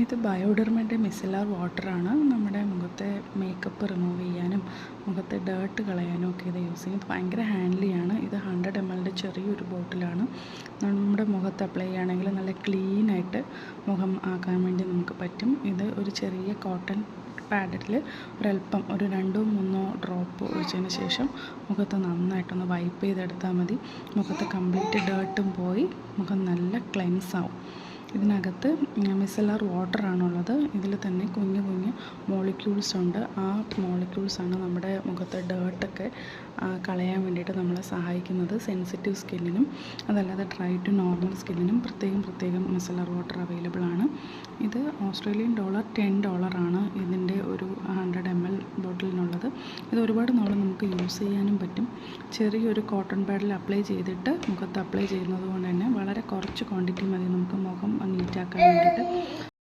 ഇത് ബയോഡെർമയുടെ മിസലാർ വാട്ടറാണ്. നമ്മുടെ മുഖത്തെ മേക്കപ്പ് റിമൂവ് ചെയ്യാനും മുഖത്തെ ഡേർട്ട് കളയാനും ഒക്കെ ഇത് യൂസ് ചെയ്യും. ഇത് ഭയങ്കര ഹാൻഡിലിയാണ്. ഇത് 100 ml ചെറിയൊരു ബോട്ടിലാണ്. നമ്മുടെ മുഖത്ത് അപ്ലൈ ചെയ്യുകയാണെങ്കിൽ നല്ല ക്ലീനായിട്ട് മുഖം ആക്കാൻ വേണ്ടി നമുക്ക് പറ്റും. ഇത് ഒരു ചെറിയ കോട്ടൺ പാഡിൽ ഒരല്പം ഒരു 2-3 ഡ്രോപ്പ് ഒഴിച്ചതിന് ശേഷം മുഖത്ത് നന്നായിട്ടൊന്ന് വൈപ്പ് ചെയ്തെടുത്താൽ മതി. മുഖത്ത് കംപ്ലീറ്റ് ഡേർട്ടും പോയി മുഖം നല്ല ക്ലെൻസ് ആവും. ഇതിനകത്ത് മിസലാർ വാട്ടറാണുള്ളത്. ഇതിൽ തന്നെ കുഞ്ഞു കുഞ്ഞു മോളിക്യൂൾസ് ഉണ്ട്. ആ മോളിക്യൂൾസാണ് നമ്മുടെ മുഖത്തെ ഡേർട്ടൊക്കെ കളയാൻ വേണ്ടിയിട്ട് നമ്മളെ സഹായിക്കുന്നത്. സെൻസിറ്റീവ് സ്കിന്നിനും അതല്ലാതെ ഡ്രൈ ടു നോർമൽ സ്കിന്നിനും പ്രത്യേകം മിസലാർ വാട്ടർ അവൈലബിൾ ആണ്. ഇത് ഓസ്ട്രേലിയൻ ഡോളർ $10 ഇതിൻ്റെ ഒരു 100 ml ബോട്ടിലിനുള്ളത്. ഇത് ഒരുപാട് നാൾ നമുക്ക് യൂസ് ചെയ്യാനും പറ്റും. ചെറിയൊരു കോട്ടൺ പാഡിൽ അപ്ലൈ ചെയ്തിട്ട് മുഖത്ത് അപ്ലൈ ചെയ്യുന്നത് കൊണ്ട് തന്നെ വളരെ കുറച്ച് ക്വാണ്ടിറ്റി മതി നമുക്ക് മുഖം നീറ്റാക്കാൻ വേണ്ടിയിട്ട്.